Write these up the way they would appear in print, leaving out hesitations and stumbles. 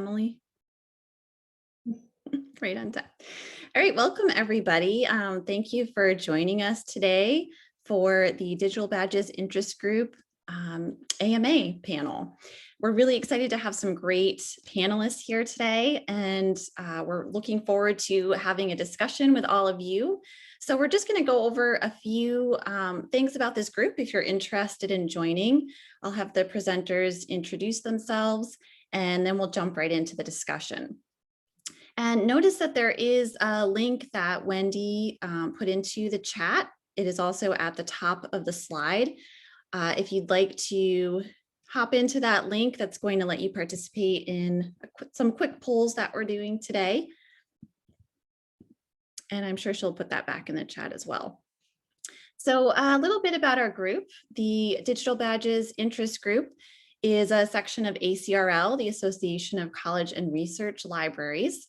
Emily. Right on time. All right, welcome everybody. Thank you for joining us today for the Digital Badges Interest Group AMA panel. We're really excited to have some great panelists here today, and we're looking forward to having a discussion with all of you. So we're just going to go over a few things about this group if you're interested in joining. I'll have the presenters introduce themselves, and then we'll jump right into the discussion. And notice that there is a link that Wendy put into the chat. It is also at the top of the slide. If you'd like to hop into that link, that's going to let you participate in some quick polls that we're doing today. And I'm sure she'll put that back in the chat as well. So a little bit about our group. The Digital Badges Interest Group is a section of ACRL, the Association of College and Research Libraries.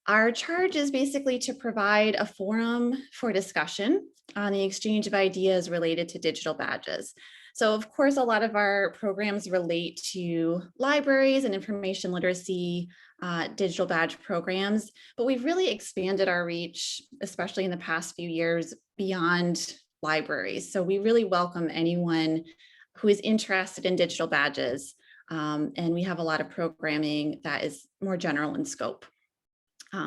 Our charge is basically to provide a forum for discussion on the exchange of ideas related to digital badges. So of course, a lot of our programs relate to libraries and information literacy digital badge programs, but we've really expanded our reach, especially in the past few years, beyond libraries. So we really welcome anyone who is interested in digital badges. And we have a lot of programming that is more general in scope.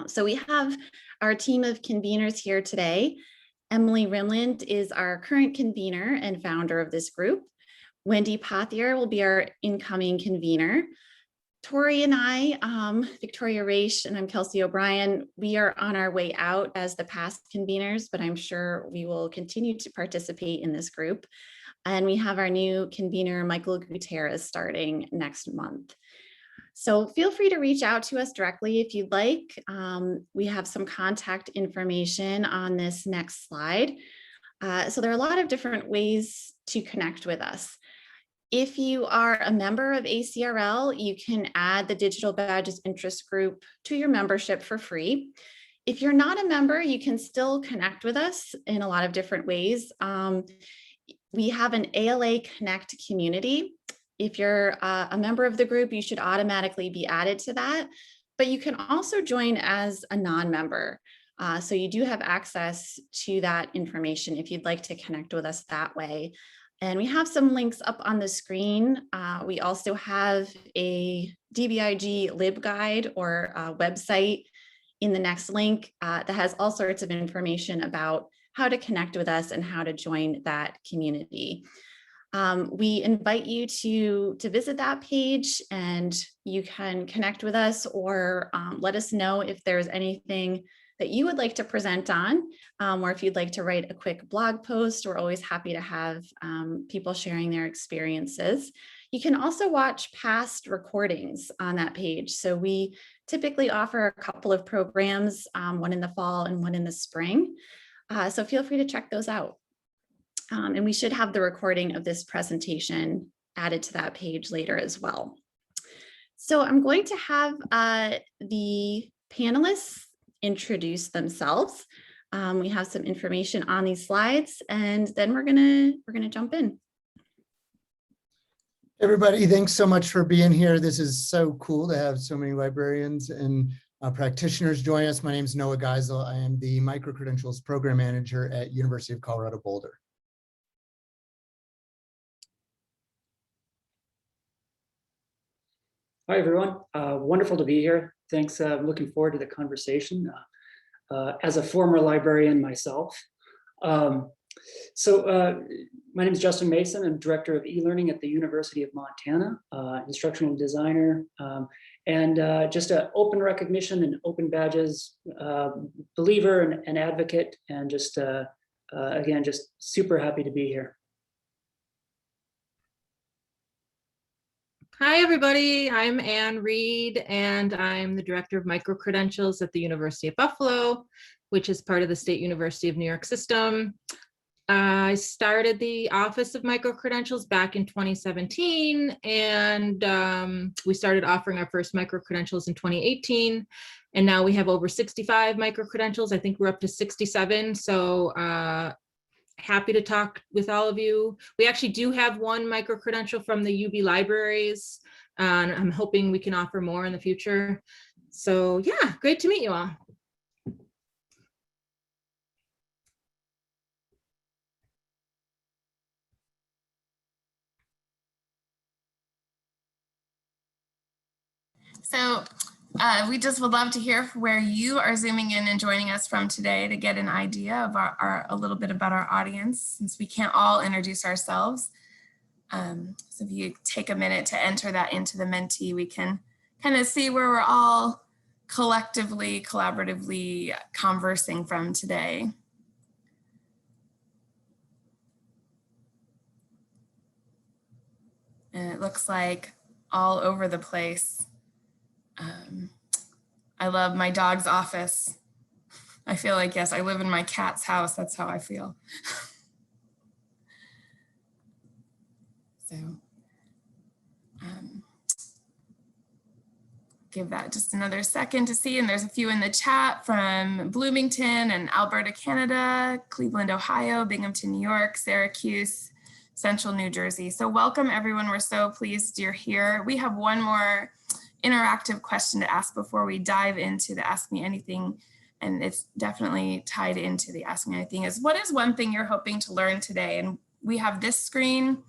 So we have our team of conveners here today. Emily Rimland is our current convener and founder of this group. Wendy Pothier will be our incoming convener. Tori and I, Victoria Raish, and I'm Kelsey O'Brien, we are on our way out as the past conveners, but I'm sure we will continue to participate in this group. And we have our new convener, Michael Gutierrez, starting next month. So feel free to reach out to us directly if you'd like. We have some contact information on this next slide. So there are a lot of different ways to connect with us. If you are a member of ACRL, you can add the Digital Badges Interest Group to your membership for free. If you're not a member, you can still connect with us in a lot of different ways. We have an ALA Connect community. If you're a member of the group, you should automatically be added to that, but you can also join as a non-member. So you do have access to that information if you'd like to connect with us that way. And we have some links up on the screen. We also have a DBIG LibGuide or a website in the next link that has all sorts of information about how to connect with us and how to join that community. We invite you to visit that page, and you can connect with us or let us know if there's anything that you would like to present on, or if you'd like to write a quick blog post. We're always happy to have people sharing their experiences. You can also watch past recordings on that page. So we typically offer a couple of programs, one in the fall and one in the spring. So feel free to check those out. And we should have the recording of this presentation added to that page later as well. So I'm going to have the panelists introduce themselves. We have some information on these slides, and then we're gonna jump in. Everybody, thanks so much for being here. This is so cool to have so many librarians and practitioners join us. My name is Noah Geisel. I am the Microcredentials Program Manager at University of Colorado Boulder. Hi, everyone. Wonderful to be here. Thanks. I'm looking forward to the conversation. As a former librarian myself. My name is Justin Mason. I'm Director of E-Learning at the University of Montana, instructional designer, and just an open recognition and open badges believer and advocate, and just, again, just super happy to be here. Hi, everybody. I'm Ann Reed, and I'm the Director of Microcredentials at the University of Buffalo, which is part of the State University of New York system. I started the Office of Microcredentials back in 2017, and we started offering our first microcredentials in 2018, and now we have over 65 microcredentials. I think we're up to 67, so happy to talk with all of you. We actually do have one microcredential from the UB libraries And I'm hoping we can offer more in the future. So yeah, great to meet you all. So we just would love to hear where you are zooming in and joining us from today to get an idea of a little bit about our audience, since we can't all introduce ourselves. So if you take a minute to enter that into the Menti, we can kind of see where we're all collectively, collaboratively conversing from today. And it looks like all over the place. I love my dog's office. I feel like, yes, I live in my cat's house. That's how I feel. So give that just another second to see. And there's a few in the chat from Bloomington and Alberta, Canada, Cleveland, Ohio, Binghamton, New York, Syracuse, Central New Jersey. So welcome everyone. We're so pleased you're here. We have one more interactive question to ask before we dive into the Ask Me Anything. And it's definitely tied into the Ask Me Anything, is what is one thing you're hoping to learn today? And we have this screen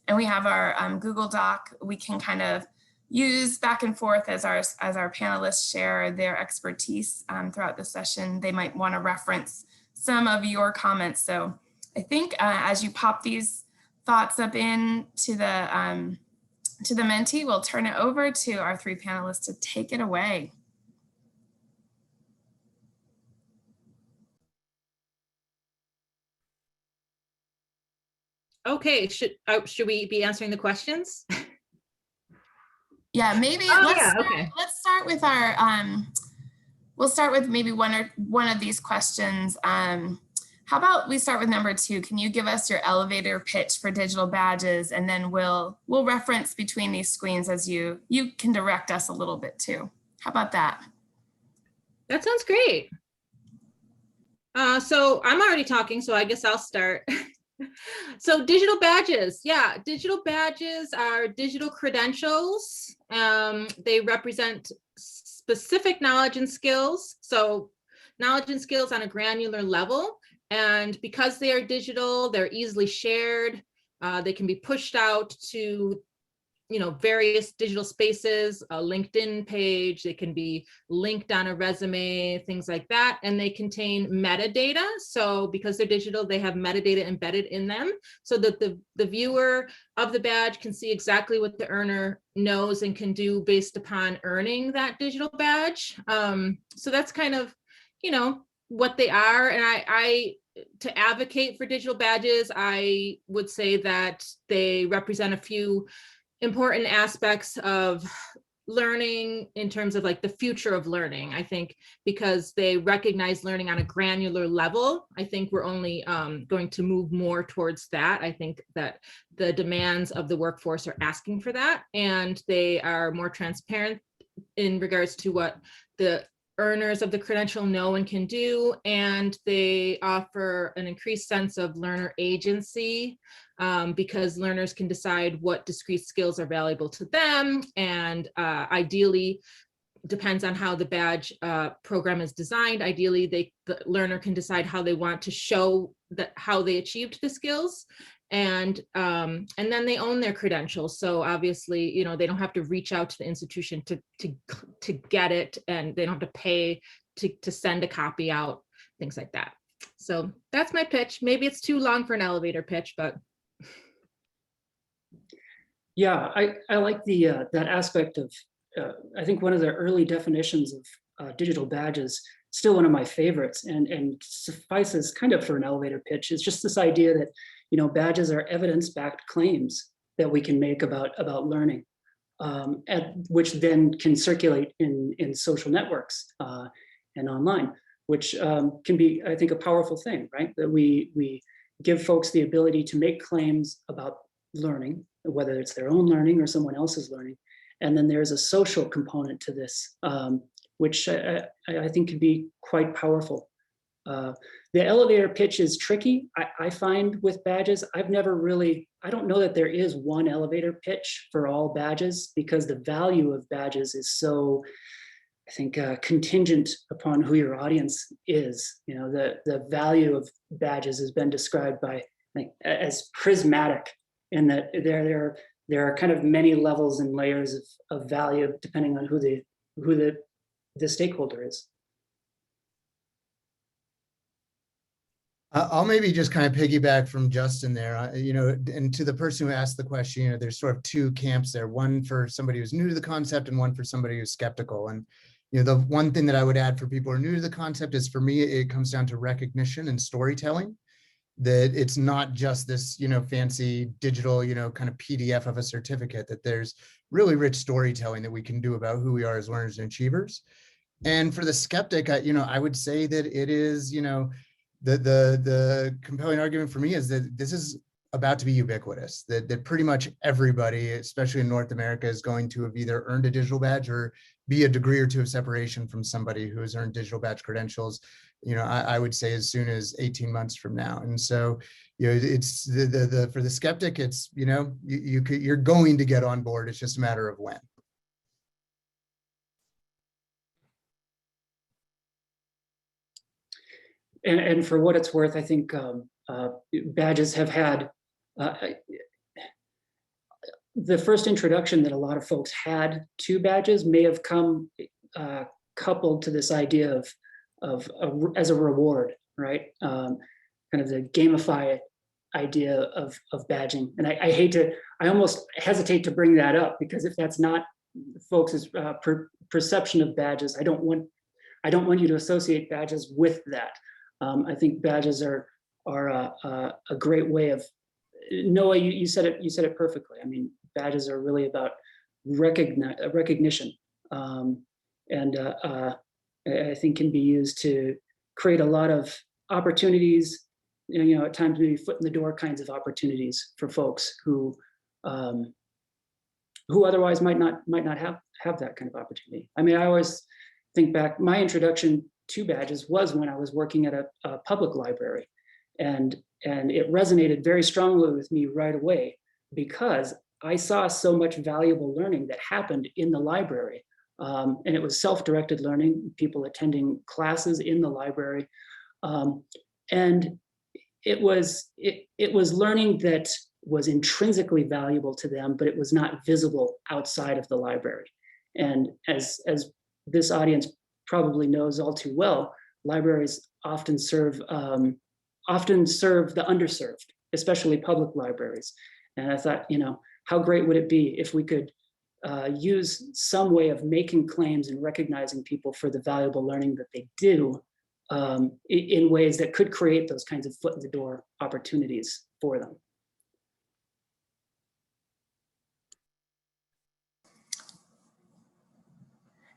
and we have our Google Doc. We can kind of use back and forth as our panelists share their expertise throughout the session. They might want to reference some of your comments. So I think as you pop these thoughts up into the Menti, we'll turn it over to our three panelists to take it away. Okay, should we be answering the questions? Yeah, maybe let's start with our we'll start with maybe one of these questions. How about we start with number 2? Can you give us your elevator pitch for digital badges, and then we'll reference between these screens as you can direct us a little bit too. How about that? That sounds great. So I'm already talking, so I guess I'll start. So digital badges, yeah, digital badges are digital credentials. They represent specific knowledge and skills. So knowledge and skills on a granular level. And because they are digital, they're easily shared. They can be pushed out to, various digital spaces, a LinkedIn page. They can be linked on a resume, things like that. And they contain metadata. So because they're digital, they have metadata embedded in them so that the viewer of the badge can see exactly what the earner knows and can do based upon earning that digital badge. So that's kind of, what they are. And I to advocate for digital badges, I would say that they represent a few important aspects of learning in terms of like the future of learning. I think because they recognize learning on a granular level, I think we're only going to move more towards that. I think that the demands of the workforce are asking for that, and they are more transparent in regards to what the earners of the credential know and can do, and they offer an increased sense of learner agency because learners can decide what discrete skills are valuable to them, and ideally, depends on how the badge program is designed. Ideally, the learner can decide how they want to show that how they achieved the skills. And then they own their credentials. So obviously, they don't have to reach out to the institution to get it, and they don't have to pay to send a copy out, things like that. So that's my pitch. Maybe it's too long for an elevator pitch, but. Yeah, I like that aspect of, I think one of the early definitions of digital badges, still one of my favorites, and suffices kind of for an elevator pitch, is just this idea that badges are evidence-backed claims that we can make about learning, which then can circulate in social networks and online, which can be, I think, a powerful thing, right? That we give folks the ability to make claims about learning, whether it's their own learning or someone else's learning. And then there's a social component to this, which I think can be quite powerful. The elevator pitch is tricky, I find, with badges. I don't know that there is one elevator pitch for all badges, because the value of badges is so, I think, contingent upon who your audience is. You know, the value of badges has been described by, like, as prismatic, in that there are kind of many levels and layers of value depending on who the stakeholder is. I'll maybe just kind of piggyback from Justin there, you know, and to the person who asked the question, you know, there's sort of two camps there, one for somebody who's new to the concept and one for somebody who's skeptical. And, you know, the one thing that I would add for people who are new to the concept is, for me, it comes down to recognition and storytelling, that it's not just this, you know, fancy digital, you know, kind of PDF of a certificate, that there's really rich storytelling that we can do about who we are as learners and achievers. And for the skeptic, you know, I would say that it is, you know, the compelling argument for me is that this is about to be ubiquitous, that pretty much everybody, especially in North America, is going to have either earned a digital badge or be a degree or two of separation from somebody who has earned digital badge credentials, you know, I would say as soon as 18 months from now. And so, you know, it's for the skeptic, it's, you know, you're going to get on board. It's just a matter of when. And for what it's worth, I think badges have had the first introduction that a lot of folks had to badges may have come coupled to this idea of as a reward, right? Kind of the gamify idea of badging. And I almost hesitate to bring that up, because if that's not folks' perception of badges, I don't want you to associate badges with that. I think badges are a great way of, Noah, you said it perfectly. I mean, badges are really about recognition, and I think can be used to create a lot of opportunities, you know, at times maybe foot in the door kinds of opportunities for folks who otherwise might not have that kind of opportunity. I mean, I always think back, my introduction to badges was when I was working at a public library, and it resonated very strongly with me right away, because I saw so much valuable learning that happened in the library, and it was self-directed learning, people attending classes in the library, and it was learning that was intrinsically valuable to them, but it was not visible outside of the library. And as this audience probably knows all too well, libraries often serve the underserved, especially public libraries. And I thought, you know, how great would it be if we could use some way of making claims and recognizing people for the valuable learning that they do, in ways that could create those kinds of foot in the door opportunities for them.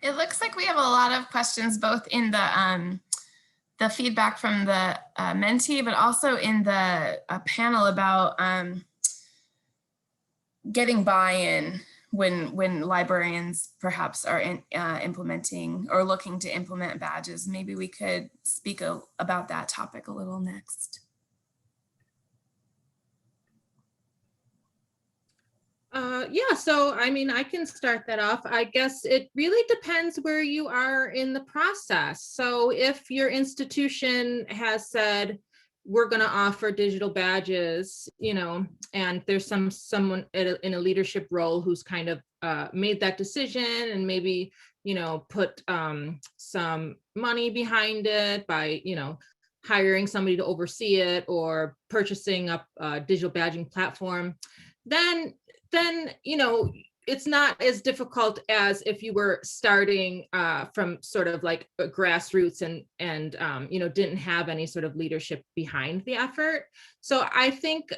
It looks like we have a lot of questions, both in the feedback from the mentee, but also in the panel about getting buy-in when librarians perhaps are implementing or looking to implement badges. Maybe we could speak about that topic a little next. Yeah, so I mean, I can start that off. I guess it really depends where you are in the process. So if your institution has said, we're going to offer digital badges, you know, and there's someone in a leadership role who's kind of made that decision and maybe, you know, put some money behind it by, you know, hiring somebody to oversee it or purchasing up a digital badging platform, then, you know, it's not as difficult as if you were starting from sort of like grassroots and you know, didn't have any sort of leadership behind the effort. So I think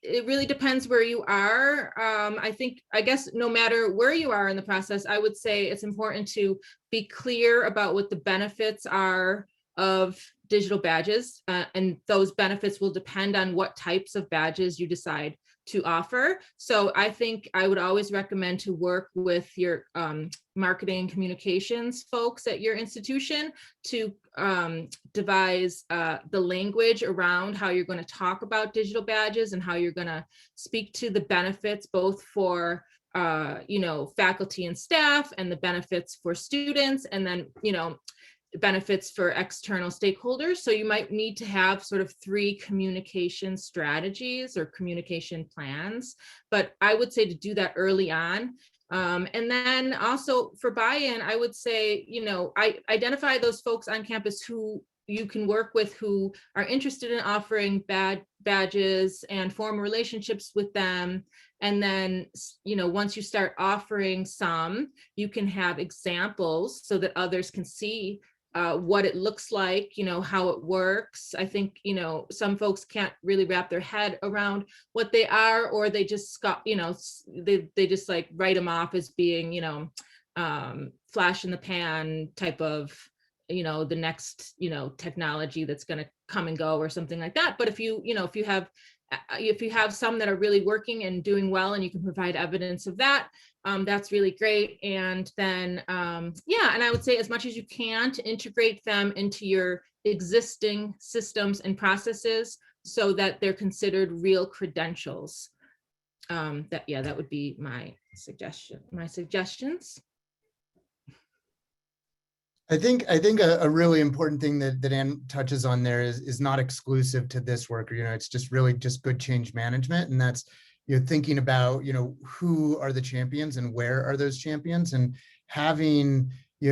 it really depends where you are. I guess no matter where you are in the process, I would say it's important to be clear about what the benefits are of digital badges, and those benefits will depend on what types of badges you decide to offer. So I think I would always recommend to work with your marketing communications folks at your institution to devise the language around how you're going to talk about digital badges and how you're going to speak to the benefits both for faculty and staff, and the benefits for students, and then benefits for external stakeholders. So you might need to have sort of 3 communication strategies or communication plans, but I would say to do that early on. And then also for buy-in, I would say, I identify those folks on campus who you can work with, who are interested in offering badges, and form relationships with them. And then, once you start offering some, you can have examples so that others can see what it looks like, how it works. I think, some folks can't really wrap their head around what they are, or they just got, they just like write them off as being, flash in the pan type of, the next, technology that's going to come and go or something like that. But if you have some that are really working and doing well, and you can provide evidence of that, that's really great. And then, and I would say as much as you can to integrate them into your existing systems and processes so that they're considered real credentials. That would be my suggestions. I think a really important thing that Ann touches on there is not exclusive to this work. It's just really just good change management, and that's thinking about who are the champions and where are those champions, and having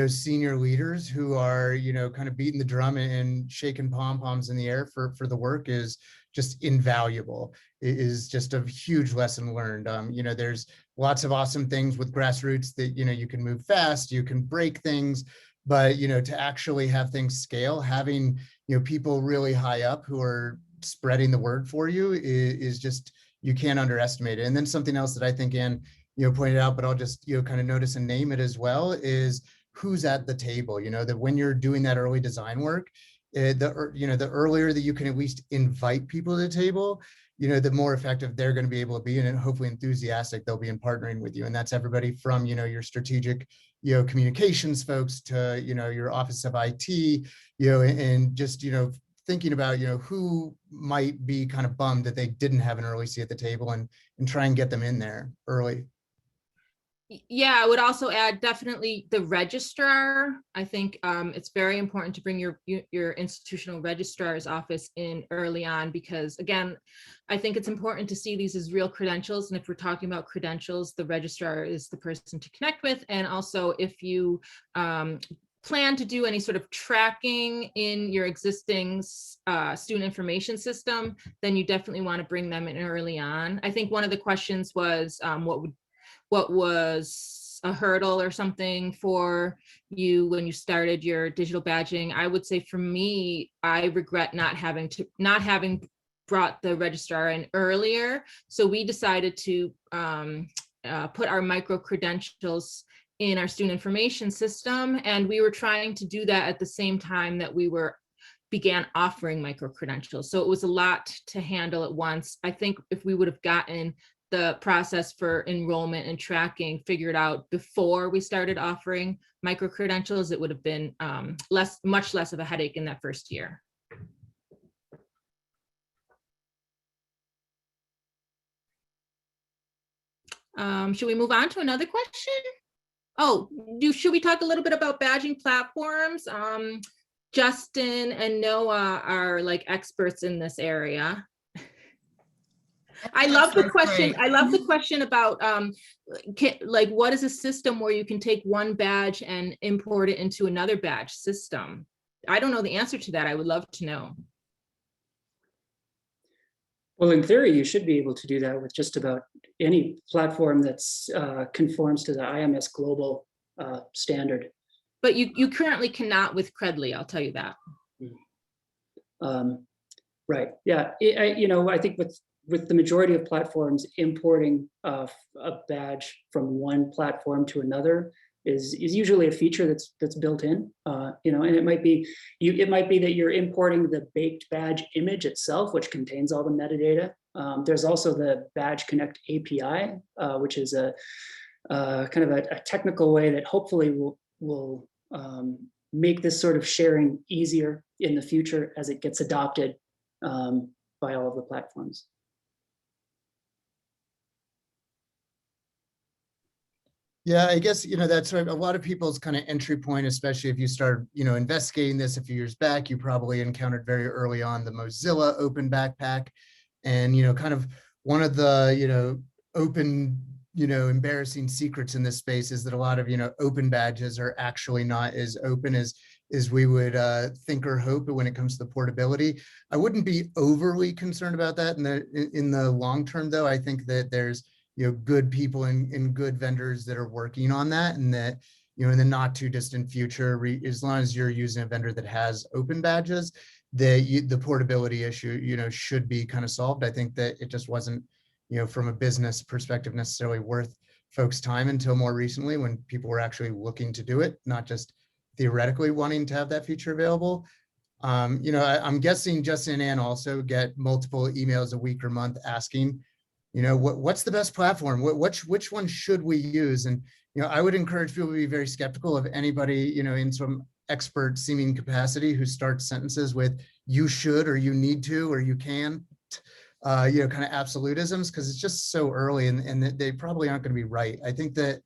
senior leaders who are kind of beating the drum and shaking pom-poms in the air for the work is just invaluable. It is just a huge lesson learned. There's lots of awesome things with grassroots that you can move fast, you can break things. But, to actually have things scale, having, people really high up who are spreading the word for you is just, you can't underestimate it. And then something else that I think Ann, pointed out, but I'll just, kind of notice and name it as well, is who's at the table. That when you're doing that early design work, the earlier that you can at least invite people to the table, the more effective they're going to be able to be, and hopefully enthusiastic they'll be in partnering with you. And that's everybody from, your strategic, communications folks to, your office of IT, and just, thinking about, who might be kind of bummed that they didn't have an early seat at the table, and try and get them in there early. Yeah, I would also add definitely the registrar. I think it's very important to bring your institutional registrar's office in early on, because again, I think it's important to see these as real credentials. And if we're talking about credentials, the registrar is the person to connect with. And also if you plan to do any sort of tracking in your existing student information system, then you definitely want to bring them in early on. I think one of the questions was what was a hurdle or something for you when you started your digital badging? I would say for me, I regret not having brought the registrar in earlier. So we decided to put our micro credentials in our student information system. And we were trying to do that at the same time that we began offering micro credentials. So it was a lot to handle at once. I think if we would have gotten the process for enrollment and tracking figured out before we started offering micro credentials, it would have been much less of a headache in that first year. Should we move on to another question? Oh, should we talk a little bit about badging platforms? Justin and Noah are like experts in this area. I love the question. Great. I love the question about what is a system where you can take one badge and import it into another badge system? I don't know the answer to that. I would love to know. Well, in theory, you should be able to do that with just about any platform that's conforms to the IMS global standard. But you currently cannot with Credly, I'll tell you that. Right. Yeah. I think with the majority of platforms importing a badge from one platform to another is usually a feature that's built in, you know, and it might be that you're importing the baked badge image itself, which contains all the metadata. There's also the Badge Connect API, which is a kind of a technical way that hopefully will make this sort of sharing easier in the future as it gets adopted by all of the platforms. Yeah, I guess, you know, that's right. A lot of people's kind of entry point, especially if you start, you know, investigating this a few years back, you probably encountered very early on the Mozilla Open Backpack. And, you know, kind of one of the, you know, open, you know, embarrassing secrets in this space is that a lot of, you know, open badges are actually not as open as we would think or hope when it comes to the portability. I wouldn't be overly concerned about that in the long term, though. I think that there's, you know, good people and good vendors that are working on that, and that, you know, in the not too distant future, as long as you're using a vendor that has open badges, the portability issue, you know, should be kind of solved. I think that it just wasn't, you know, from a business perspective necessarily worth folks' time until more recently, when people were actually looking to do it, not just theoretically wanting to have that feature available. You know, I'm guessing Justin and Ann also get multiple emails a week or month asking, you know, what's the best platform? Which one should we use? And, you know, I would encourage people to be very skeptical of anybody, you know, in some expert seeming capacity who starts sentences with "you should" or "you need to" or "you can," you know, kind of absolutisms, because it's just so early, and they probably aren't going to be right. I think that,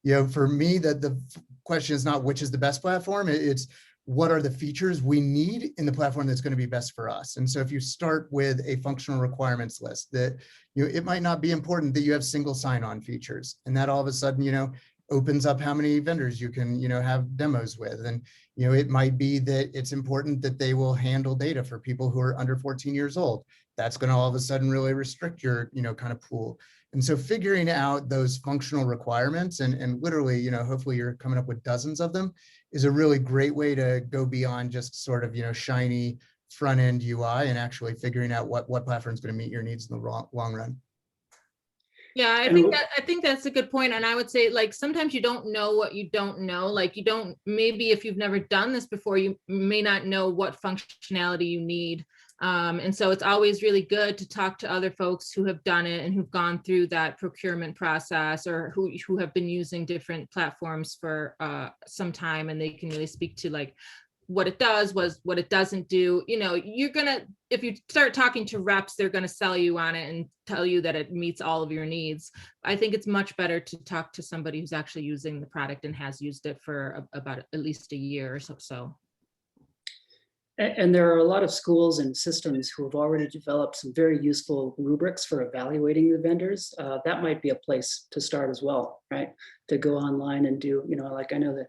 you know, for me, that the question is not which is the best platform, it's what are the features we need in the platform that's going to be best for us. And so if you start with a functional requirements list, that, you know, it might not be important that you have single sign-on features, and that all of a sudden, you know, opens up how many vendors you can, you know, have demos with. And, you know, it might be that it's important that they will handle data for people who are under 14 years old. That's going to all of a sudden really restrict your, you know, kind of pool. And so figuring out those functional requirements and literally, you know, hopefully you're coming up with dozens of them, is a really great way to go beyond just sort of, you know, shiny front end UI and actually figuring out what platform is going to meet your needs in the long run. Yeah, I think that's a good point. And I would say, like, sometimes you don't know what you don't know. Like, you don't, maybe if you've never done this before, you may not know what functionality you need. And so it's always really good to talk to other folks who have done it and who've gone through that procurement process, or who have been using different platforms for some time, and they can really speak to like what it does, what it doesn't do. You know, if you start talking to reps, they're gonna sell you on it and tell you that it meets all of your needs. I think it's much better to talk to somebody who's actually using the product and has used it for about at least a year or so. And there are a lot of schools and systems who have already developed some very useful rubrics for evaluating the vendors. That might be a place to start as well, right? To go online and do, you know, like I know that,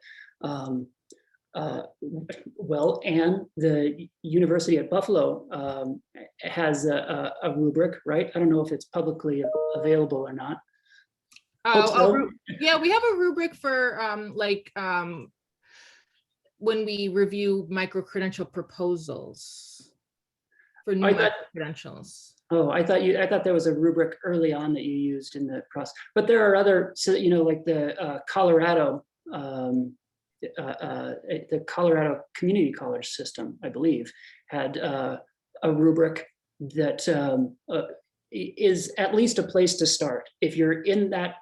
well, and the University at Buffalo has a rubric, right? I don't know if it's publicly available or not. Yeah, we have a rubric for when we review micro-credential proposals for new micro-credentials. Oh, I thought there was a rubric early on that you used in the process, but there are other, so, you know, like the Colorado Community College system, I believe, had a rubric that is at least a place to start. If you're in that,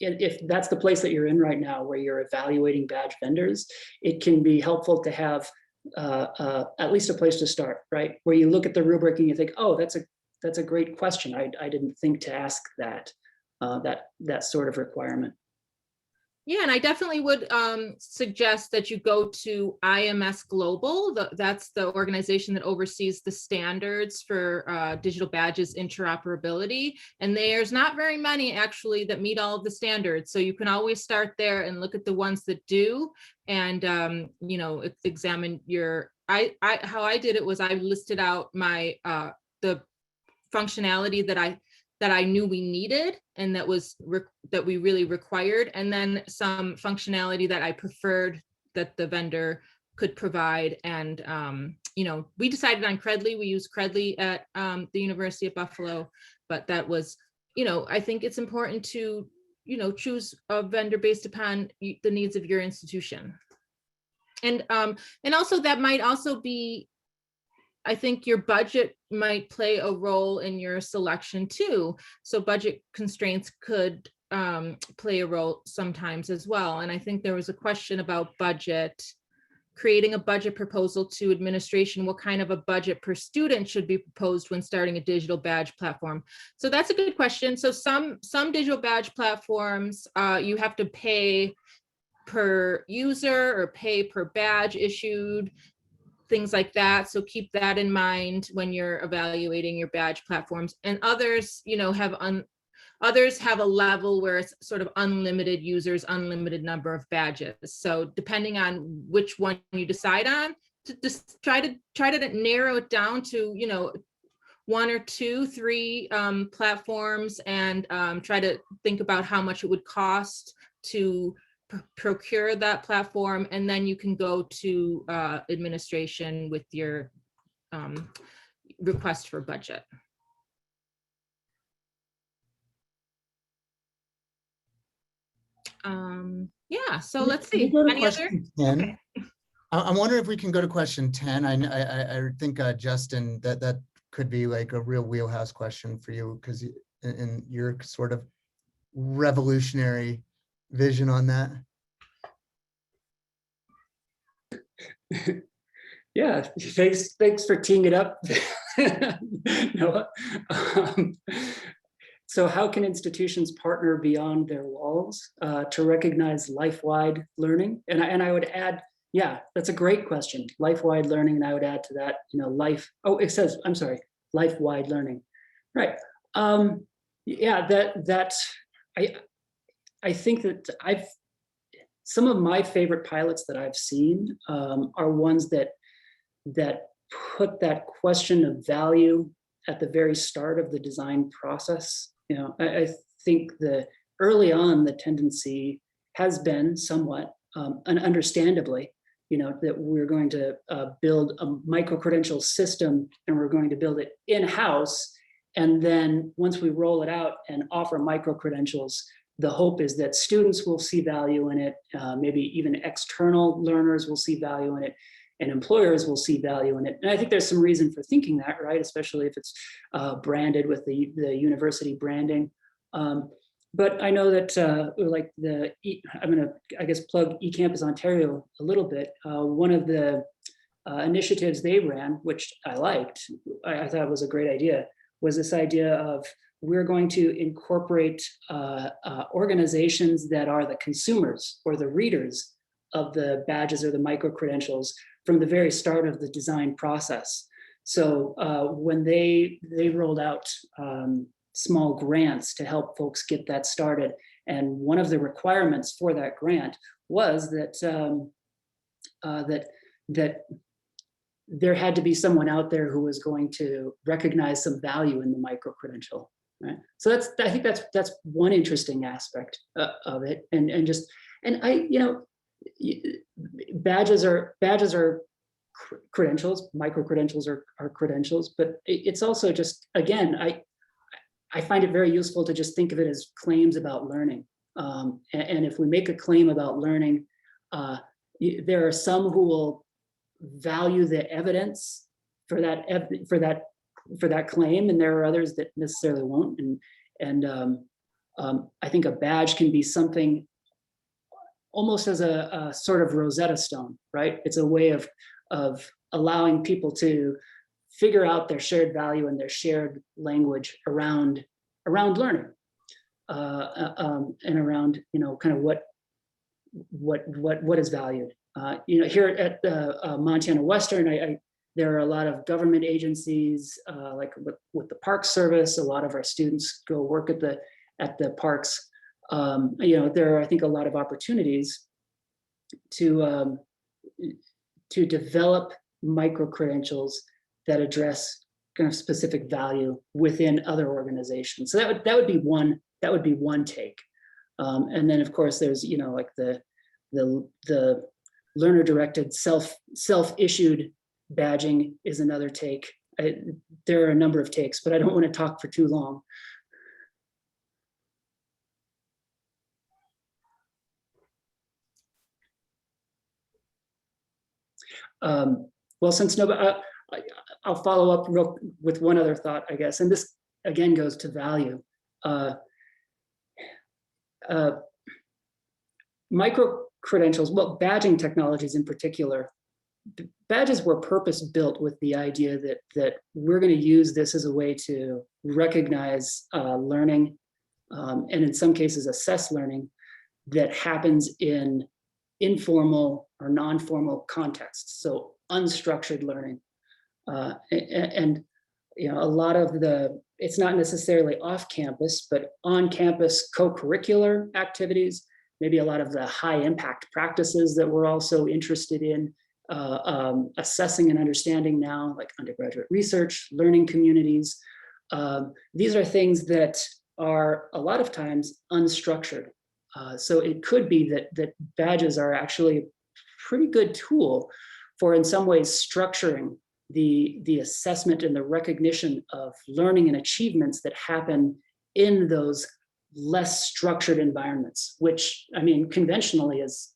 if that's the place that you're in right now, where you're evaluating badge vendors, it can be helpful to have at least a place to start, right? Where you look at the rubric and you think, oh, that's a great question. I didn't think to ask that, that sort of requirement. Yeah, and I definitely would suggest that you go to IMS Global. That's the organization that oversees the standards for digital badges interoperability. And there's not very many actually that meet all of the standards. So you can always start there and look at the ones that do, and you know, examine your. How I did it was I listed out my the functionality that I knew we needed and that we really required, and then some functionality that I preferred that the vendor could provide. And you know, we decided on Credly. We use Credly at the University of Buffalo, but that was, you know, I think it's important to choose a vendor based upon the needs of your institution. And also that might also be, I think your budget might play a role in your selection too. So budget constraints could play a role sometimes as well. And I think there was a question about budget, creating a budget proposal to administration. What kind of a budget per student should be proposed when starting a digital badge platform? So that's a good question. So some digital badge platforms, you have to pay per user or pay per badge issued, things like that. So keep that in mind when you're evaluating your badge platforms. And others, others have a level where it's sort of unlimited users, unlimited number of badges. So depending on which one you decide on, to just try to narrow it down to, 1 or 2, 3 platforms, and try to think about how much it would cost to procure that platform, and then you can go to administration with your request for budget. Yeah, so let's see. Any other? 10? Okay. I'm wondering if we can go to question 10. I think Justin, that could be like a real wheelhouse question for you, because in your sort of revolutionary vision on that. Yeah, thanks for teeing it up, Noah. So how can institutions partner beyond their walls to recognize life-wide learning? And I would add, yeah, that's a great question. Life-wide learning, and I would add to that, it says, I'm sorry, life-wide learning, right? Yeah, I think that some of my favorite pilots that I've seen are ones that put that question of value at the very start of the design process. I think early on the tendency has been somewhat, and understandably, that we're going to build a micro-credential system, and we're going to build it in-house. And then once we roll it out and offer micro-credentials, the hope is that students will see value in it, maybe even external learners will see value in it, and employers will see value in it. And I think there's some reason for thinking that, right? Especially if it's branded with the university branding. But I know that I'm gonna, I guess, plug eCampus Ontario a little bit. One of the initiatives they ran, which I liked, I thought was a great idea, was this idea of, we're going to incorporate organizations that are the consumers or the readers of the badges or the micro-credentials from the very start of the design process. So when they rolled out small grants to help folks get that started, and one of the requirements for that grant was that that there had to be someone out there who was going to recognize some value in the micro-credential. Right. So I think that's one interesting aspect of it, badges are credentials, micro-credentials are credentials, but it's also just, again, I find it very useful to just think of it as claims about learning. And if we make a claim about learning, there are some who will value the evidence for that claim, and there are others that necessarily won't. And I think a badge can be something almost as a sort of Rosetta Stone, right? It's a way of allowing people to figure out their shared value and their shared language around learning, and around, kind of what is valued. Here at Montana Western, there are a lot of government agencies, like with the Park Service. A lot of our students go work at the parks. There are, I think, a lot of opportunities to develop micro-credentials that address kind of specific value within other organizations. So that would be one take. And then, of course, there's like the learner-directed self-issued badging is another take. There are a number of takes, but I don't want to talk for too long. Well, since nobody, I'll follow up with one other thought, I guess, and this again goes to value. Micro-credentials, well, badging technologies in particular, badges were purpose-built with the idea that we're going to use this as a way to recognize learning, and in some cases assess learning that happens in informal or non-formal contexts, so unstructured learning. And you know, a lot of it's not necessarily off campus, but on campus co-curricular activities, maybe a lot of the high impact practices that we're also interested in assessing and understanding now, like undergraduate research, learning communities. These are things that are a lot of times unstructured. So it could be that badges are actually a pretty good tool for, in some ways, structuring the assessment and the recognition of learning and achievements that happen in those less structured environments, which, I mean, conventionally is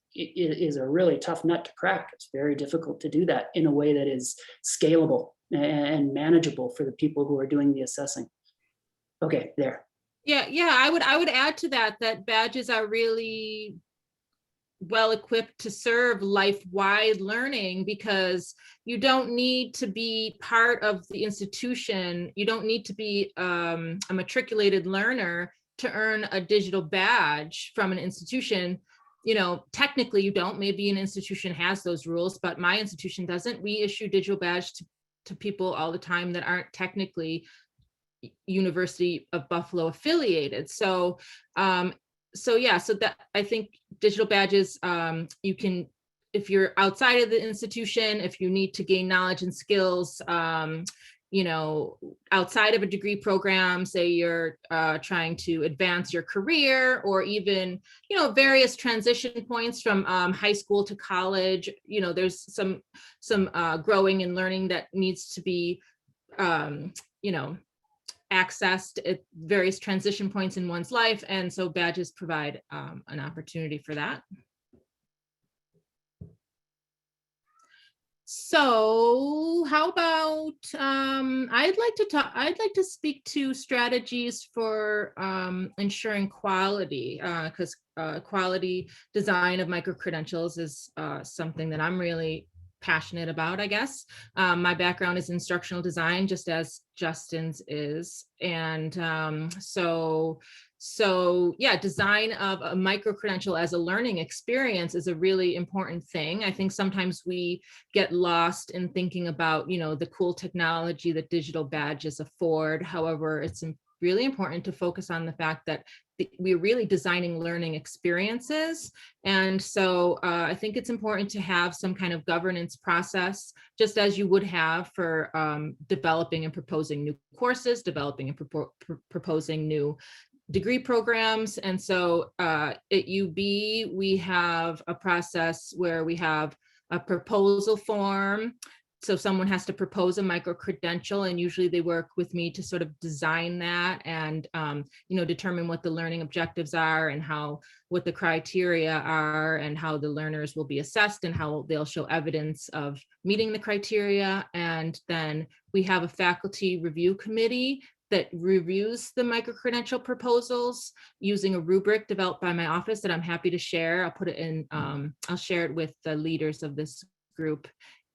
a really tough nut to crack. It's very difficult to do that in a way that is scalable and manageable for the people who are doing the assessing. Okay, there. Yeah, I would add to that badges are really well equipped to serve life-wide learning, because you don't need to be part of the institution. You don't need to be a matriculated learner to earn a digital badge from an institution. You know, technically you don't. Maybe an institution has those rules, but my institution doesn't. We issue digital badge to people all the time that aren't technically University of Buffalo affiliated. So that, I think digital badges, you can, if you're outside of the institution, if you need to gain knowledge and skills, you know, outside of a degree program, say you're trying to advance your career, or even, you know, various transition points from high school to college, you know, there's some growing and learning that needs to be, you know, accessed at various transition points in one's life. And so badges provide an opportunity for that. So how about, I'd like to speak to strategies for ensuring quality, because quality design of micro-credentials is something that I'm really passionate about, I guess. My background is instructional design, just as Justin's is. And so yeah, design of a micro-credential as a learning experience is a really important thing. I think sometimes we get lost in thinking about, you know, the cool technology that digital badges afford. However, it's really important to focus on the fact that we're really designing learning experiences. And so I think it's important to have some kind of governance process, just as you would have for developing and proposing new courses, developing and proposing new degree programs. And so at UB, we have a process where we have a proposal form. So someone has to propose a micro-credential, and usually they work with me to sort of design that and, you know, determine what the learning objectives are and what the criteria are and how the learners will be assessed and how they'll show evidence of meeting the criteria. And then we have a faculty review committee that reviews the micro-credential proposals using a rubric developed by my office that I'm happy to share. I'll put it in, I'll share it with the leaders of this group.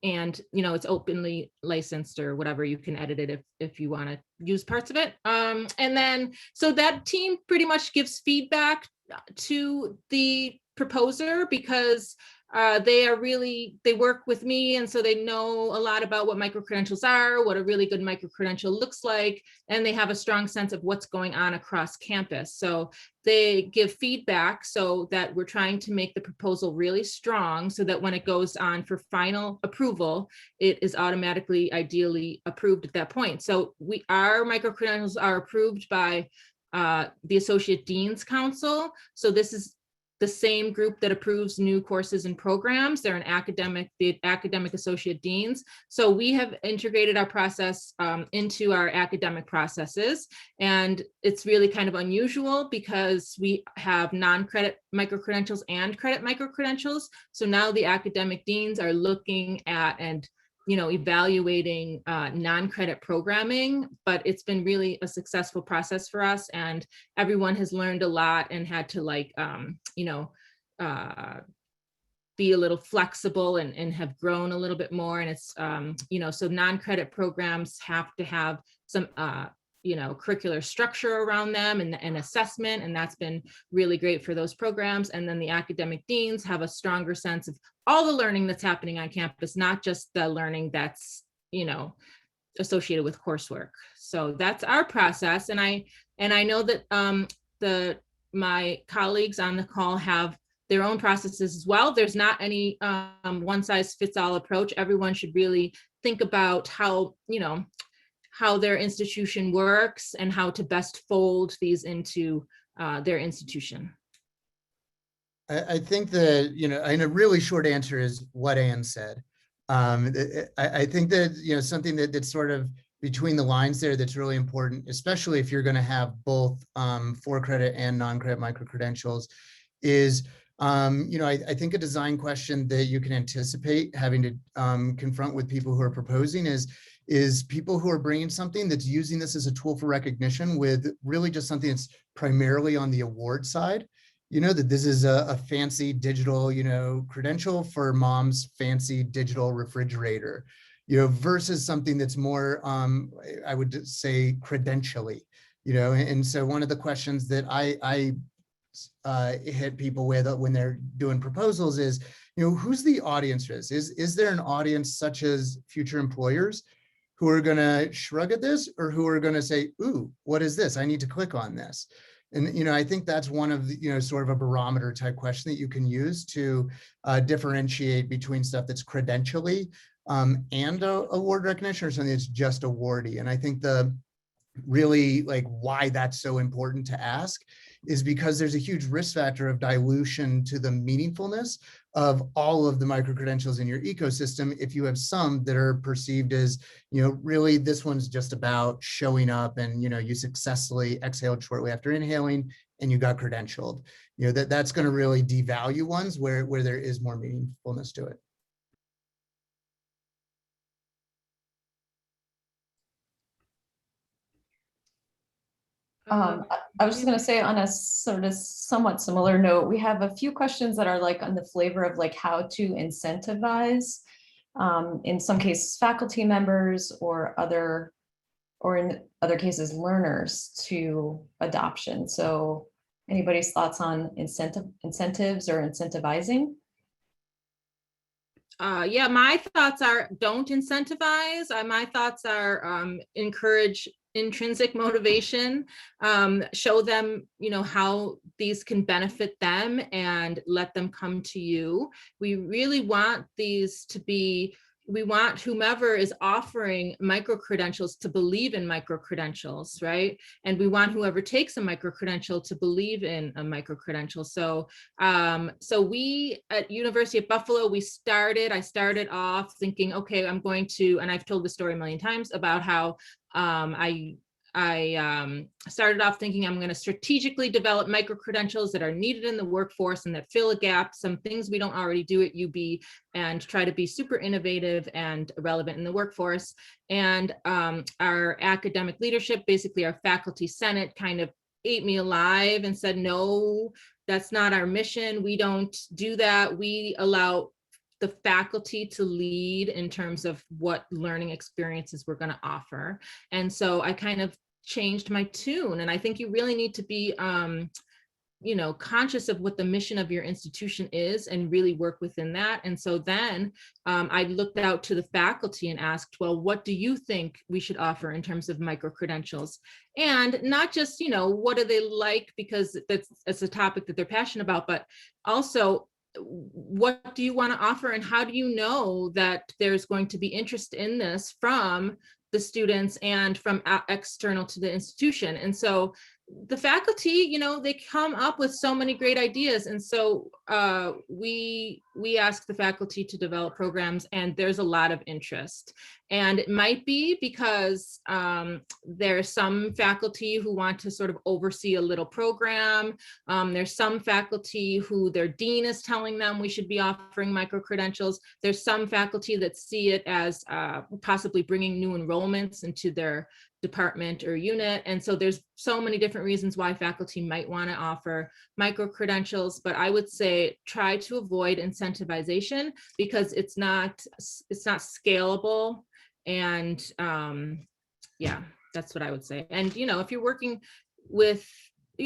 And, you know, it's openly licensed or whatever. You can edit it if you want to use parts of it. And then, so that team pretty much gives feedback to the proposer, because they work with me, and so they know a lot about what micro-credentials are, what a really good micro-credential looks like, and they have a strong sense of what's going on across campus. So they give feedback so that we're trying to make the proposal really strong, so that when it goes on for final approval, it is automatically, ideally approved at that point. So our micro-credentials are approved by the Associate Dean's Council. So this is the same group that approves new courses and programs. They're the academic associate deans. So we have integrated our process into our academic processes. And it's really kind of unusual because we have non-credit micro-credentials and credit micro-credentials. So now the academic deans are looking at and evaluating non-credit programming, but it's been really a successful process for us, and everyone has learned a lot and had to be a little flexible and have grown a little bit more. And it's so non-credit programs have to have some curricular structure around them and assessment, and that's been really great for those programs. And then the academic deans have a stronger sense of all the learning that's happening on campus, not just the learning that's associated with coursework. So that's our process. And I know that my colleagues on the call have their own processes as well. There's not any one size fits all approach. Everyone should really think about how their institution works and how to best fold these into their institution. I think that, and a really short answer is what Ann said. I think that, something that's sort of between the lines there that's really important, especially if you're going to have both for credit and non-credit micro-credentials, is, I think a design question that you can anticipate having to confront with people who are proposing is people who are bringing something that's using this as a tool for recognition with really just something that's primarily on the award side. That this is a fancy digital, credential for mom's fancy digital refrigerator, versus something that's more, I would say, credentially, and so one of the questions that I hit people with when they're doing proposals is, who's the audience for this? Is there an audience such as future employers who are going to shrug at this, or who are going to say, ooh, what is this? I need to click on this. And, I think that's one of the, sort of a barometer type question that you can use to differentiate between stuff that's credentially and award recognition, or something that's just awardy. And I think really why that's so important to ask is because there's a huge risk factor of dilution to the meaningfulness of all of the micro-credentials in your ecosystem if you have some that are perceived as, really this one's just about showing up and, you successfully exhaled shortly after inhaling and you got credentialed. That's going to really devalue ones where there is more meaningfulness to it. I was just going to say, on a sort of somewhat similar note, we have a few questions that are on the flavor of how to incentivize, in some cases, faculty members or in other cases, learners to adoption. So anybody's thoughts on incentives or incentivizing? Yeah, my thoughts are don't incentivize. My thoughts are encourage intrinsic motivation, show them, how these can benefit them and let them come to you. We really want we want whomever is offering micro-credentials to believe in micro-credentials, right? And we want whoever takes a micro-credential to believe in a micro-credential. So we at University of Buffalo, I started off thinking, okay, I'm going to, and I've told the story a million times about how I started off thinking I'm going to strategically develop micro-credentials that are needed in the workforce and that fill a gap, some things we don't already do at UB, and try to be super innovative and relevant in the workforce. And our academic leadership, basically our faculty senate, kind of ate me alive and said, no, that's not our mission. We don't do that. We allow the faculty to lead in terms of what learning experiences we're going to offer. And so I kind of changed my tune. And I think you really need to be, conscious of what the mission of your institution is and really work within that. And so then I looked out to the faculty and asked, well, what do you think we should offer in terms of micro-credentials? And not just, what do they like, because that's a topic that they're passionate about, but also, what do you want to offer, and how do you know that there's going to be interest in this from the students and from external to the institution? And so the faculty, you know, they come up with so many great ideas. And so we ask the faculty to develop programs, and there's a lot of interest. And it might be because there's some faculty who want to sort of oversee a little program. There's some faculty who their dean is telling them we should be offering micro-credentials. There's some faculty that see it as possibly bringing new enrollments into their department or unit. And so there's so many different reasons why faculty might want to offer micro-credentials, but I would say try to avoid incentivization because it's not scalable. And yeah, that's what I would say. And, you know, if you're working with,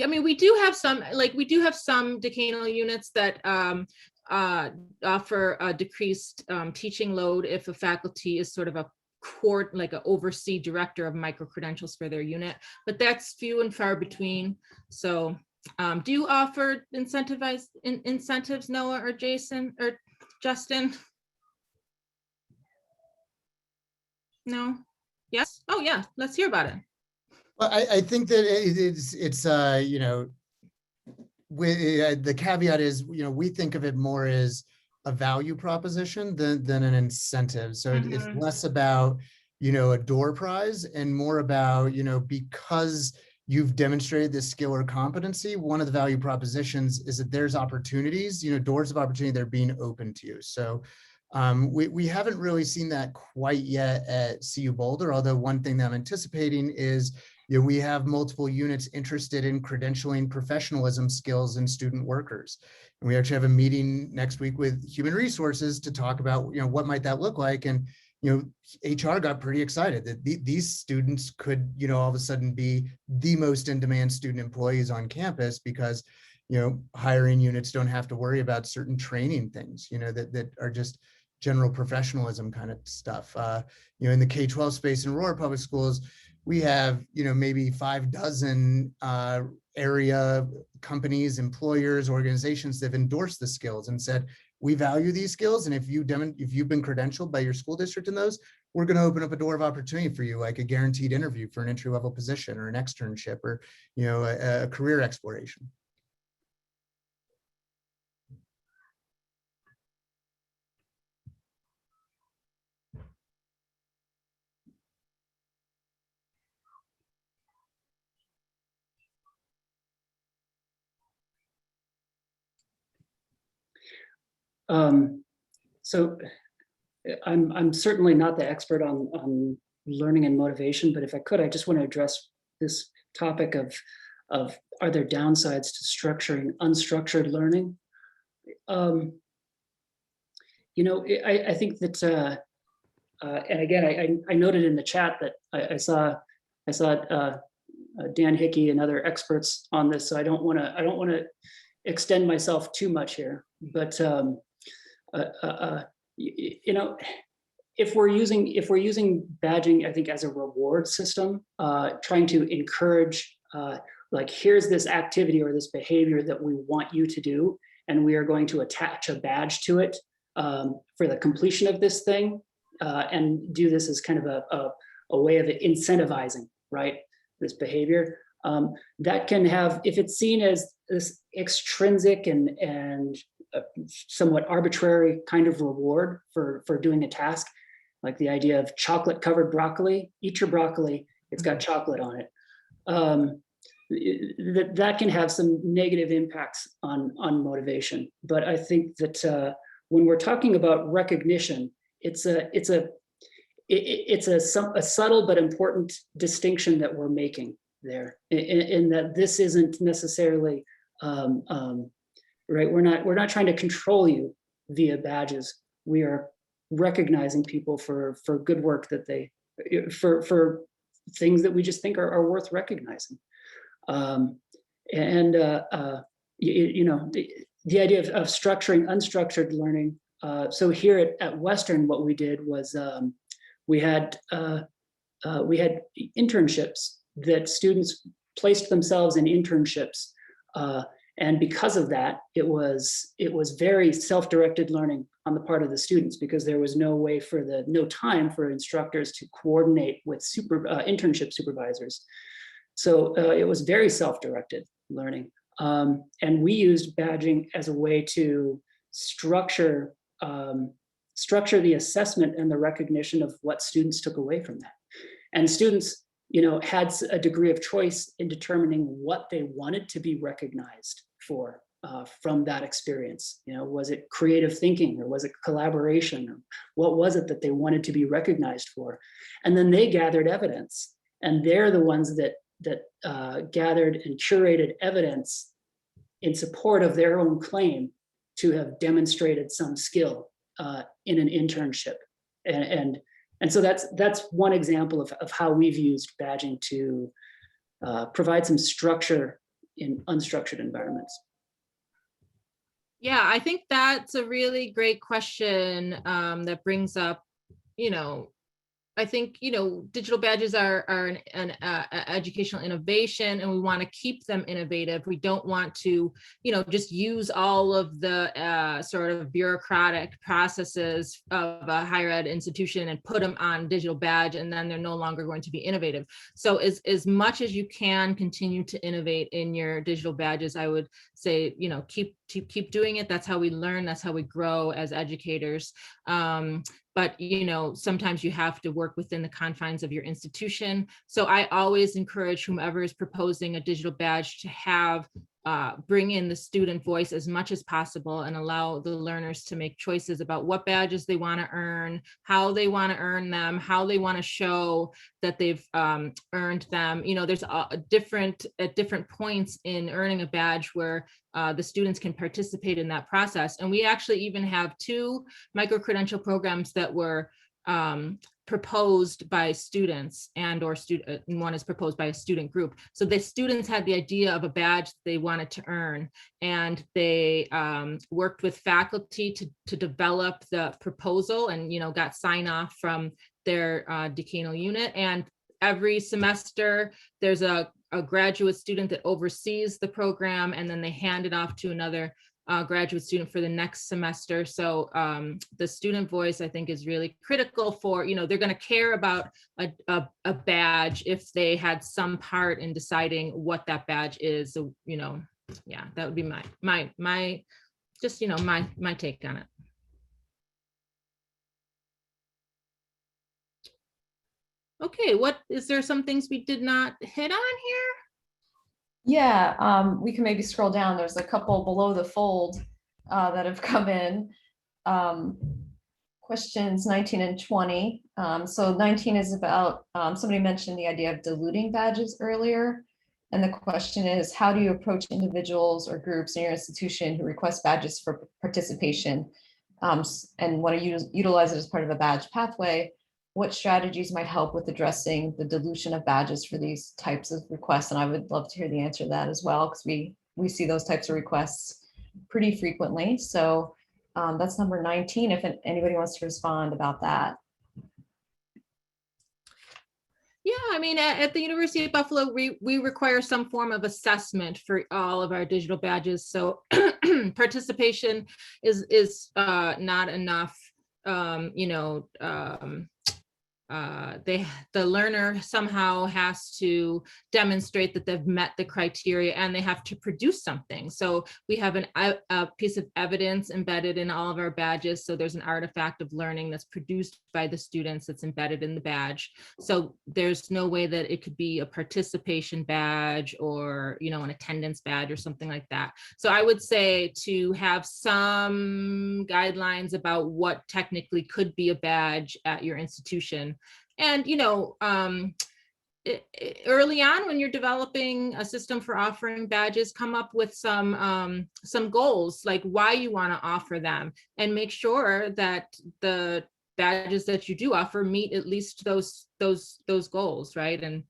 I mean, we do have some decanal units that offer a decreased teaching load if a faculty is sort of a like an oversee director of micro-credentials for their unit, but that's few and far between. So do you offer incentives, Noah or Jason or Justin? No? Yes? Oh yeah, let's hear about it. Well, I think that it's you know, the caveat is, you know, we think of it more as a value proposition than an incentive. So it's less about, you know, a door prize and more about, you know, because you've demonstrated this skill or competency, one of the value propositions is that there's opportunities, you know, doors of opportunity that are being open to you. So we haven't really seen that quite yet at CU Boulder, although one thing that I'm anticipating is, you know, we have multiple units interested in credentialing professionalism skills in student workers. And we actually have a meeting next week with human resources to talk about, you know, what might that look like. And, you know, HR got pretty excited that these students could, you know, all of a sudden be the most in-demand student employees on campus because, you know, hiring units don't have to worry about certain training things, you know, that are just general professionalism kind of stuff. You know, in the K-12 space in Aurora Public Schools, we have, you know, maybe 5 area companies, employers, organizations that have endorsed the skills and said, we value these skills. And if you've been credentialed by your school district in those, we're going to open up a door of opportunity for you, like a guaranteed interview for an entry-level position or an externship or, you know, a career exploration. So I'm certainly not the expert on learning and motivation, but if I could, I just want to address this topic of are there downsides to structuring unstructured learning? You know, I think that, and again, I noted in the chat that I saw Dan Hickey and other experts on this, so I don't want to extend myself too much here, but you know, if we're using badging, I think as a reward system, trying to encourage, like, here's this activity or this behavior that we want you to do, and we are going to attach a badge to it for the completion of this thing, and do this as kind of a way of incentivizing, right, this behavior. That can have, if it's seen as this extrinsic and somewhat arbitrary kind of reward for doing a task, like the idea of chocolate covered broccoli, eat your broccoli, it's got chocolate on it. That can have some negative impacts on motivation. But I think that when we're talking about recognition, it's a subtle but important distinction that we're making there, in that this isn't necessarily right. We're not trying to control you via badges. We are recognizing people for good work that they, for things that we just think are worth recognizing. You know, the idea of structuring unstructured learning. So here at Western, what we did was we had internships that students placed themselves in internships. And because of that, it was very self-directed learning on the part of the students, because there was no time for instructors to coordinate with internship supervisors. So it was very self-directed learning. And we used badging as a way to structure the assessment and the recognition of what students took away from that. And students, had a degree of choice in determining what they wanted to be recognized for from that experience. Was it creative thinking, or was it collaboration? Or what was it that they wanted to be recognized for? And then they gathered evidence, and they're the ones that gathered and curated evidence in support of their own claim to have demonstrated some skill in an internship. And so that's one example of how we've used badging to provide some structure in unstructured environments. Yeah, I think that's a really great question that brings up, I think, digital badges are an educational innovation, and we want to keep them innovative. We don't want to, just use all of the sort of bureaucratic processes of a higher ed institution and put them on digital badge, and then they're no longer going to be innovative. So as much as you can continue to innovate in your digital badges, I would say, keep doing it. That's how we learn. That's how we grow as educators. But sometimes you have to work within the confines of your institution. So I always encourage whomever is proposing a digital badge to have bring in the student voice as much as possible, and allow the learners to make choices about what badges they want to earn, how they want to earn them, how they want to show that they've earned them. There's at different points in earning a badge where the students can participate in that process. And we actually even have 2 micro-credential programs that were proposed by students, and one is proposed by a student group. So the students had the idea of a badge they wanted to earn, and they worked with faculty to develop the proposal, and got sign off from their decanal unit. And every semester there's a graduate student that oversees the program, and then they hand it off to another graduate student for the next semester. So the student voice, I think, is really critical for, they're going to care about a badge if they had some part in deciding what that badge is. So, yeah, that would be my just, my take on it. Okay, is there some things we did not hit on here? Yeah, we can maybe scroll down. There's a couple below the fold that have come in. Questions 19 and 20. So 19 is about, somebody mentioned the idea of diluting badges earlier. And the question is, how do you approach individuals or groups in your institution who request badges for participation and want to utilize it as part of a badge pathway? What strategies might help with addressing the dilution of badges for these types of requests? And I would love to hear the answer to that as well, because we see those types of requests pretty frequently. So that's number 19, if anybody wants to respond about that. Yeah, I mean, at the University of Buffalo, we require some form of assessment for all of our digital badges. So participation is not enough. The learner somehow has to demonstrate that they've met the criteria, and they have to produce something. So we have a piece of evidence embedded in all of our badges. So there's an artifact of learning that's produced by the students that's embedded in the badge. So there's no way that it could be a participation badge or, an attendance badge or something like that. So I would say to have some guidelines about what technically could be a badge at your institution. And, early on, when you're developing a system for offering badges, come up with some goals, like why you want to offer them, and make sure that the badges that you do offer meet at least those goals, right? And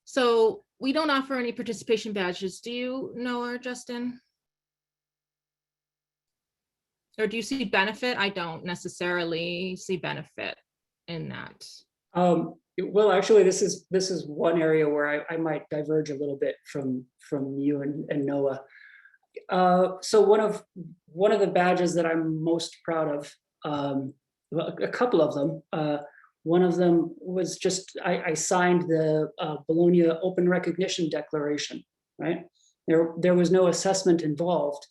so we don't offer any participation badges. Do you, Noah or Justin? Or do you see benefit? I don't necessarily see benefit in that. Well, actually, this is one area where I might diverge a little bit from you and Noah. So one of the badges that I'm most proud of, a couple of them, One of them was just, I signed the Bologna Open Recognition Declaration, right? There was no assessment involved,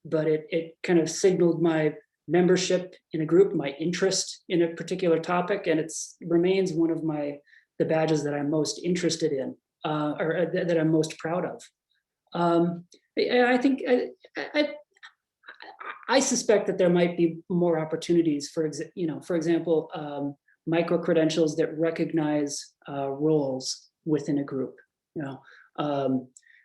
but it kind of signaled my membership in a group, my interest in a particular topic, and it remains one of the badges that I'm most interested in, or that I'm most proud of. I think I suspect that there might be more opportunities for example, micro-credentials that recognize roles within a group.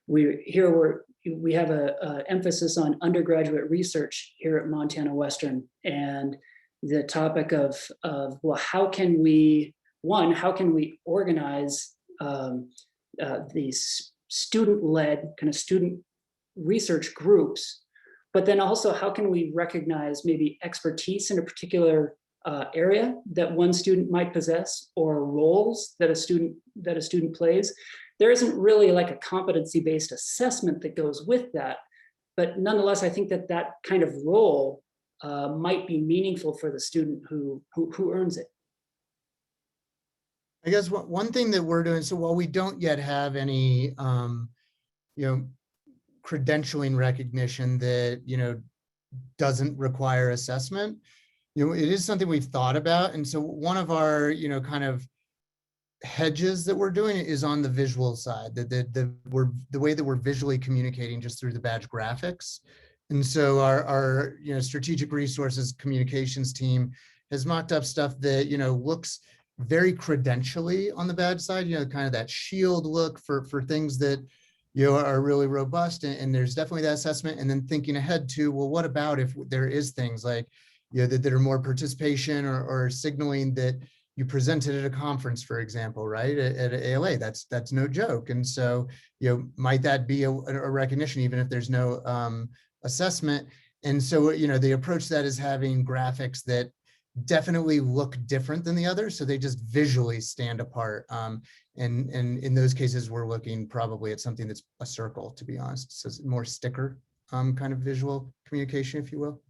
We have a emphasis on undergraduate research here at Montana Western, and the topic of well, how can we organize these student-led kind of student research groups, but then also how can we recognize maybe expertise in a particular area that one student might possess, or roles that a student plays. There isn't really like a competency-based assessment that goes with that, but nonetheless, I think that kind of role might be meaningful for the student who earns it. I guess one thing that we're doing, so while we don't yet have any, credentialing recognition that, doesn't require assessment, it is something we've thought about. And so one of our, kind of hedges that we're doing is on the visual side, that the way that we're visually communicating just through the badge graphics. And so our strategic resources communications team has mocked up stuff that, looks very credentially on the badge side, kind of that shield look for things that, are really robust. And there's definitely that assessment. And then thinking ahead to, well, what about if there is things like, that are more participation or signaling that you presented at a conference, for example, right? At ALA, that's no joke. And so, might that be a recognition, even if there's no assessment? And so, the approach that is having graphics that definitely look different than the others, so they just visually stand apart. And in those cases, we're looking probably at something that's a circle, to be honest. So it's more sticker kind of visual communication, if you will.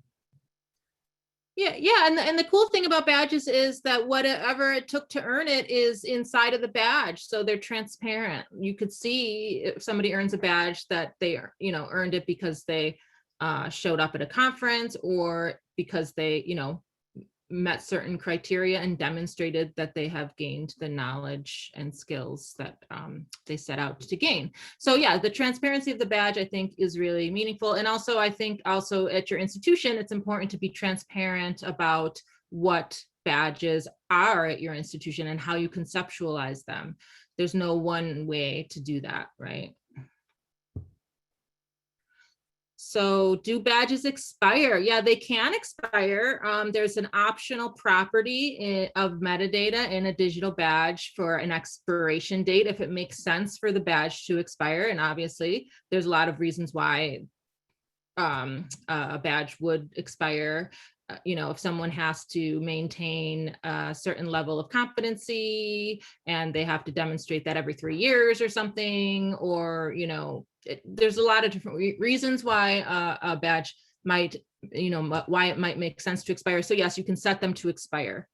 Yeah, and the cool thing about badges is that whatever it took to earn it is inside of the badge, so they're transparent. You could see if somebody earns a badge that they earned it because they showed up at a conference, or because they met certain criteria and demonstrated that they have gained the knowledge and skills that they set out to gain. So yeah, the transparency of the badge, I think, is really meaningful. And also, I think also at your institution, it's important to be transparent about what badges are at your institution and how you conceptualize them. There's no one way to do that, right? So do badges expire? Yeah, they can expire. There's an optional property of metadata in a digital badge for an expiration date if it makes sense for the badge to expire. And obviously, there's a lot of reasons why a badge would expire. If someone has to maintain a certain level of competency and they have to demonstrate that every 3 years or something, or, there's a lot of different reasons why a badge might, why it might make sense to expire. So yes, you can set them to expire.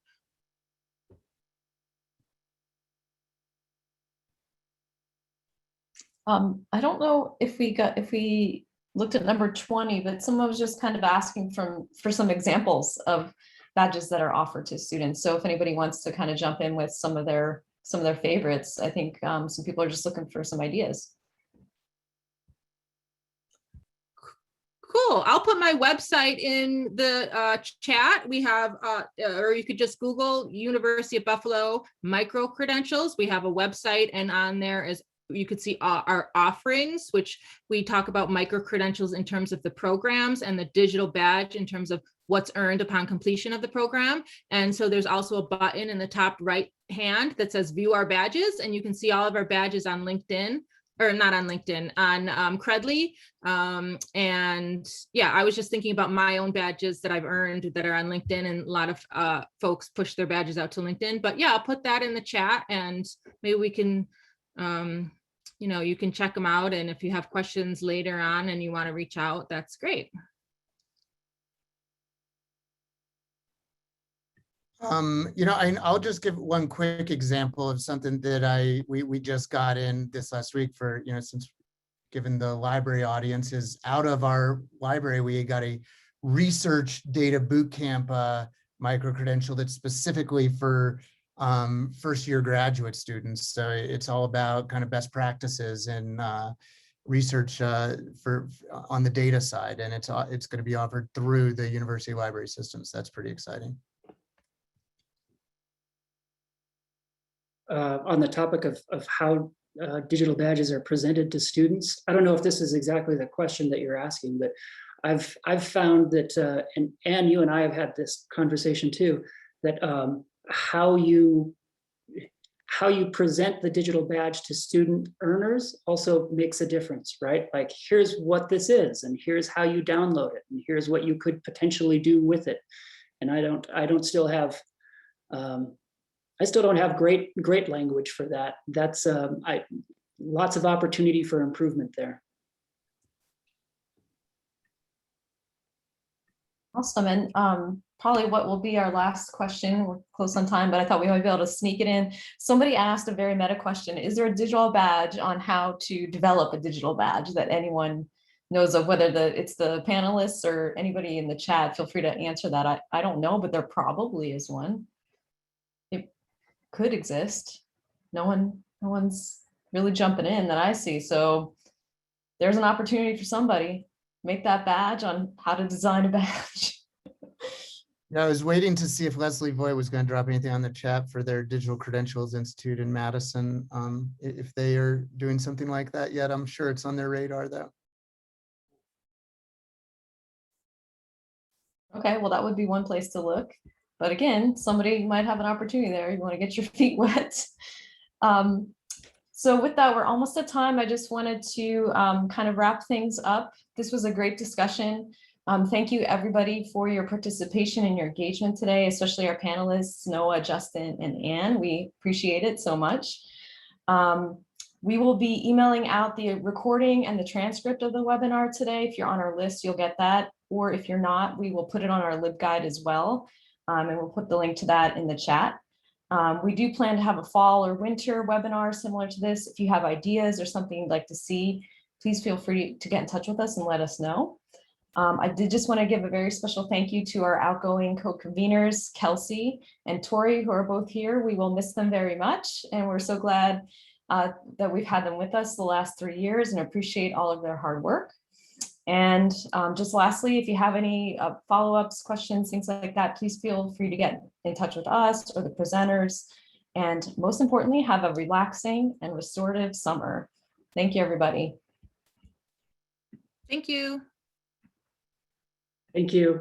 I don't know if we looked at number 20, but someone was just kind of asking for some examples of badges that are offered to students. So if anybody wants to kind of jump in with some of their favorites, I think some people are just looking for some ideas. Cool. I'll put my website in the chat. We have, or you could just Google University of Buffalo micro credentials. We have a website, and on there is, you could see our offerings, which we talk about micro credentials in terms of the programs, and the digital badge in terms of what's earned upon completion of the program. And so there's also a button in the top right hand that says view our badges, and you can see all of our badges on LinkedIn, or not on LinkedIn, on Credly. And yeah, I was just thinking about my own badges that I've earned that are on LinkedIn, and a lot of folks push their badges out to LinkedIn. But yeah, I'll put that in the chat, and maybe we can, you can check them out. And if you have questions later on and you want to reach out, that's great. I'll just give one quick example of something that we just got in this last week for, since given the library audience is out of our library, we got a research data bootcamp micro-credential that's specifically for first-year graduate students. So it's all about kind of best practices and research on the data side, and it's going to be offered through the University Library System. So that's pretty exciting. On the topic of how digital badges are presented to students, I don't know if this is exactly the question that you're asking, but I've found that, and you and I have had this conversation too, that how you present the digital badge to student earners also makes a difference, right? Like, here's what this is, and here's how you download it, and here's what you could potentially do with it. And I still don't have great language for that. That's lots of opportunity for improvement there. Awesome. And probably what will be our last question, we're close on time, but I thought we might be able to sneak it in. Somebody asked a very meta question. Is there a digital badge on how to develop a digital badge that anyone knows of, whether it's the panelists or anybody in the chat? Feel free to answer that. I don't know, but there probably is one. Could exist. No one's really jumping in that I see. So there's an opportunity for somebody. Make that badge on how to design a badge. Yeah, I was waiting to see if Leslie Voigt was going to drop anything on the chat for their Digital Credentials Institute in Madison. If they are doing something like that yet, I'm sure it's on their radar though. Okay, well, that would be one place to look. But again, somebody might have an opportunity there. You want to get your feet wet. So with that, we're almost at time. I just wanted to kind of wrap things up. This was a great discussion. Thank you, everybody, for your participation and your engagement today, especially our panelists, Noah, Justin, and Anne. We appreciate it so much. We will be emailing out the recording and the transcript of the webinar today. If you're on our list, you'll get that. Or if you're not, we will put it on our LibGuide as well. And we'll put the link to that in the chat. We do plan to have a fall or winter webinar similar to this. If you have ideas or something you'd like to see, please feel free to get in touch with us and let us know. I did just want to give a very special thank you to our outgoing co-conveners, Kelsey and Tori, who are both here. We will miss them very much. And we're so glad that we've had them with us the last 3 years and appreciate all of their hard work. And just lastly, if you have any follow-ups, questions, things like that, please feel free to get in touch with us or the presenters. And most importantly, have a relaxing and restorative summer. Thank you, everybody. Thank you. Thank you.